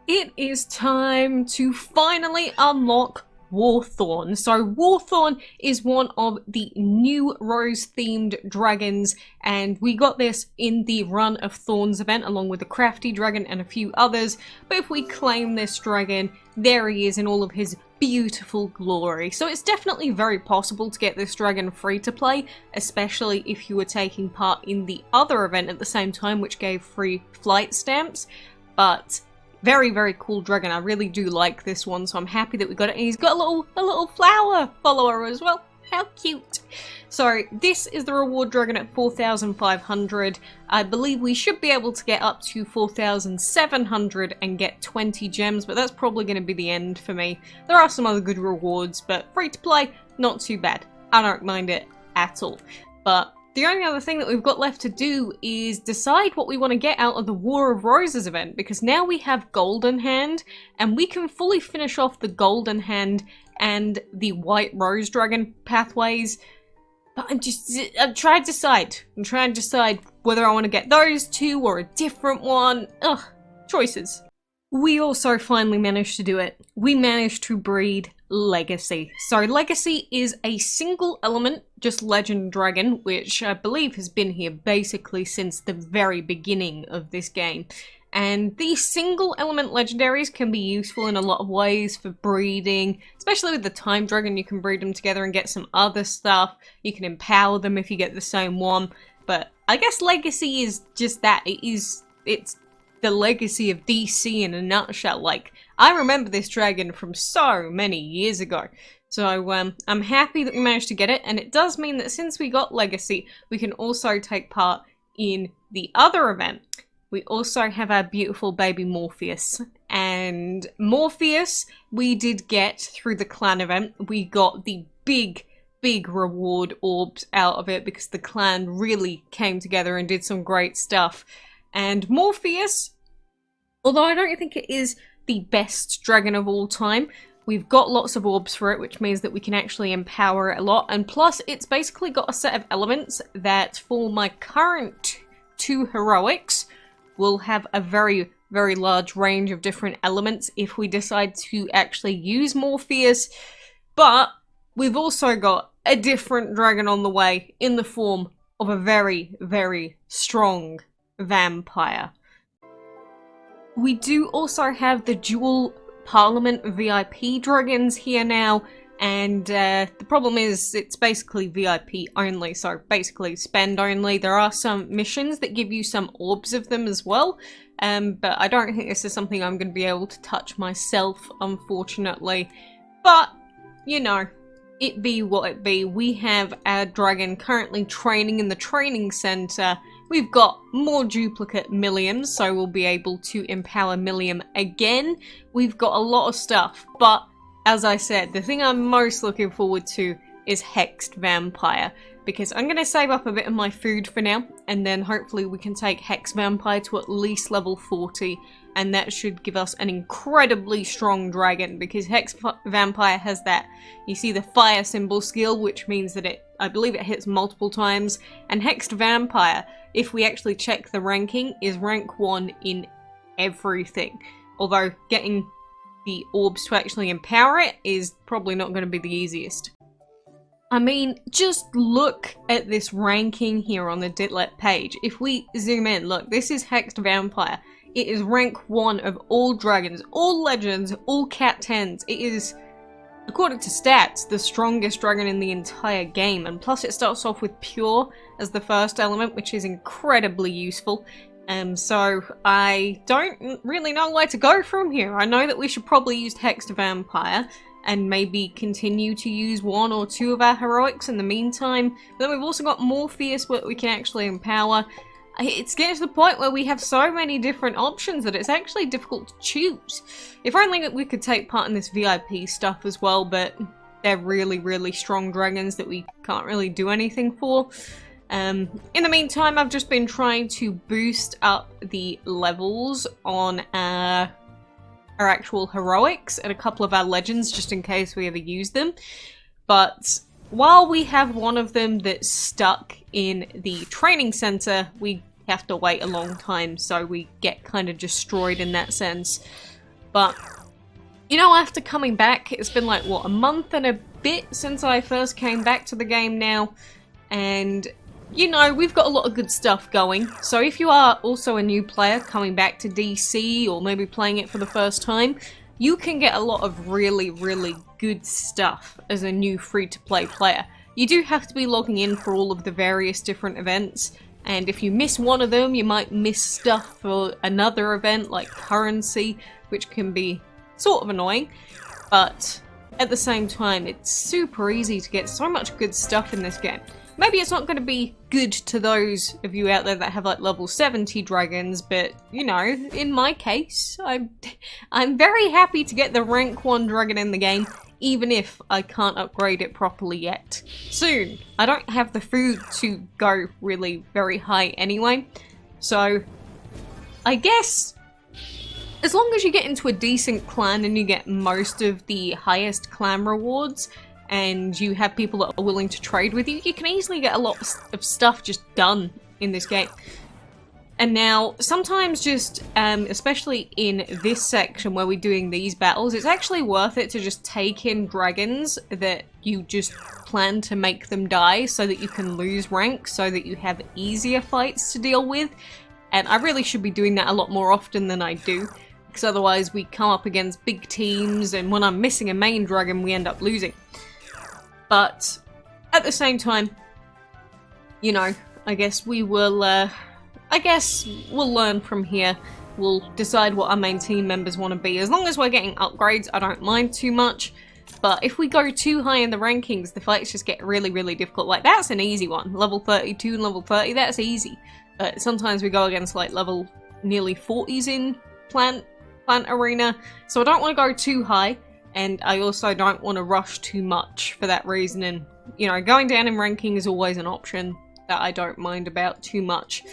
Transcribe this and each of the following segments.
It is time to finally unlock Warthorn. So Warthorn is one of the new rose-themed dragons, and we got this in the Run of Thorns event along with the crafty dragon and a few others. But if we claim this dragon, there he is in all of his beautiful glory. So it's definitely very possible to get this dragon free to play, especially if you were taking part in the other event at the same time, which gave free flight stamps. But very, very cool dragon. I really do like this one, so I'm happy that we got it. And he's got a little flower follower as well. How cute. So this is the reward dragon at 4,500. I believe we should be able to get up to 4,700 and get 20 gems, but that's probably going to be the end for me. There are some other good rewards, but free to play, not too bad. I don't mind it at all. But the only other thing that we've got left to do is decide what we want to get out of the War of Roses event, because now we have Golden Hand, and we can fully finish off the Golden Hand and the White Rose Dragon pathways. But I'm trying to decide whether I want to get those two or a different one. Ugh, choices. We also finally managed to do it. We managed to breed Legacy. So Legacy is a single element, just legend dragon, which I believe has been here basically since the very beginning of this game. And these single element legendaries can be useful in a lot of ways for breeding, especially with the Time Dragon. You can breed them together and get some other stuff. You can empower them if you get the same one. But I guess Legacy is just that. It's the legacy of DC in a nutshell. Like, I remember this dragon from so many years ago. So I'm happy that we managed to get it, and it does mean that since we got Legacy, we can also take part in the other event. We also have our beautiful baby Morpheus. And Morpheus we did get through the clan event. We got the big reward orbs out of it because the clan really came together and did some great stuff. And Morpheus, although I don't think it is the best dragon of all time, we've got lots of orbs for it, which means that we can actually empower it a lot. And plus, it's basically got a set of elements that for my current 2 heroics will have a very, very large range of different elements if we decide to actually use Morpheus. But we've also got a different dragon on the way in the form of a very, very strong vampire. We do also have the dual Parliament VIP dragons here now, and the problem is it's basically VIP only, so basically spend only. There are some missions that give you some orbs of them as well, but I don't think this is something I'm going to be able to touch myself, unfortunately. But, you know, it be what it be. We have our dragon currently training in the training center. We've got more duplicate Milliams, so we'll be able to empower Milliam again. We've got a lot of stuff, but as I said, the thing I'm most looking forward to is Hexed Vampire, because I'm going to save up a bit of my food for now, and then hopefully we can take Hexed Vampire to at least level 40, and that should give us an incredibly strong dragon, because Hexed Vampire has that, you see the fire symbol skill, which means that I believe it hits multiple times, and Hexed Vampire, if we actually check the ranking, is rank 1 in everything. Although getting the orbs to actually empower it is probably not going to be the easiest. I mean, just look at this ranking here on the Ditlet page. If we zoom in, look, this is Hexed Vampire. It is rank 1 of all dragons, all legends, all cat 10s. It is, according to stats, the strongest dragon in the entire game, and plus it starts off with Pure as the first element, which is incredibly useful. So I don't really know where to go from here. I know that we should probably use Hexed Vampire and maybe continue to use 1 or 2 of our heroics in the meantime. But then we've also got Morpheus, what we can actually empower. It's getting to the point where we have so many different options that it's actually difficult to choose. If only we could take part in this VIP stuff as well, but they're really, really strong dragons that we can't really do anything for. In the meantime, I've just been trying to boost up the levels on our actual heroics and a couple of our legends, just in case we ever use them. But while we have one of them that's stuck in the training center, we have to wait a long time, so we get kind of destroyed in that sense. But, you know, after coming back, it's been like, what, a month and a bit since I first came back to the game now. And, you know, we've got a lot of good stuff going. So if you are also a new player coming back to DC, or maybe playing it for the first time, you can get a lot of really, really good stuff as a new free-to-play player. You do have to be logging in for all of the various different events, and if you miss one of them, you might miss stuff for another event like currency, which can be sort of annoying, but at the same time, it's super easy to get so much good stuff in this game. Maybe it's not going to be good to those of you out there that have like level 70 dragons, but you know, in my case, I'm very happy to get the rank 1 dragon in the game, even if I can't upgrade it properly yet. Soon. I don't have the food to go really very high anyway, so I guess as long as you get into a decent clan and you get most of the highest clan rewards, and you have people that are willing to trade with you, you can easily get a lot of stuff just done in this game. And now, sometimes just, especially in this section where we're doing these battles, it's actually worth it to just take in dragons that you just plan to make them die so that you can lose rank, so that you have easier fights to deal with. And I really should be doing that a lot more often than I do, because otherwise we come up against big teams, and when I'm missing a main dragon, we end up losing. But at the same time, you know, I guess we will, I guess we'll learn from here. We'll decide what our main team members want to be. As long as we're getting upgrades, I don't mind too much. But if we go too high in the rankings, the fights just get really, really difficult. Like, that's an easy one. Level 32 and level 30, that's easy. But sometimes we go against, like, level nearly 40s in Plant Arena. So I don't want to go too high. And I also don't want to rush too much for that reason, and, you know, going down in ranking is always an option that I don't mind about too much.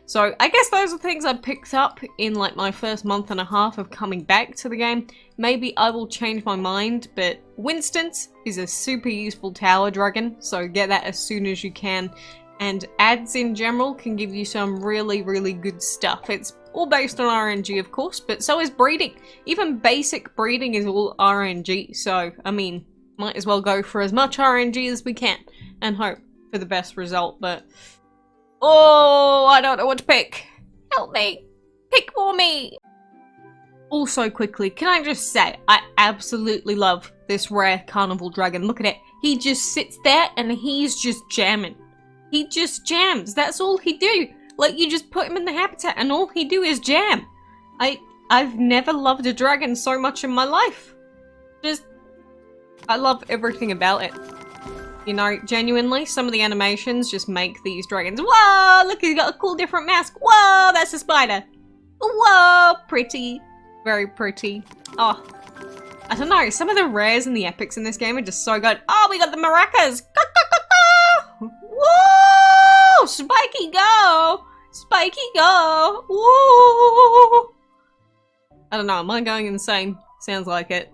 So I guess those are things I picked up in like my first month and a half of coming back to the game. Maybe I will change my mind, but Winston's is a super useful tower dragon, so get that as soon as you can. And ads in general can give you some really, really good stuff. It's all based on RNG, of course, but so is breeding. Even basic breeding is all RNG, so, I mean, might as well go for as much RNG as we can and hope for the best result, but... Oh, I don't know what to pick. Help me. Pick for me. Also, quickly, can I just say, I absolutely love this rare Carnival Dragon. Look at it. He just sits there and he's just jamming. He just jams. That's all he do. Like, you just put him in the habitat and all he do is jam. I've never loved a dragon so much in my life. I love everything about it. You know, genuinely, some of the animations just make these dragons. Whoa, look, he's got a cool different mask. Whoa, that's a spider. Whoa, pretty. Very pretty. Oh, I don't know. Some of the rares and the epics in this game are just so good. Oh, we got the maracas. Whoa, spiky go. Spiky go. Whoa. I don't know. Am I going insane? Sounds like it.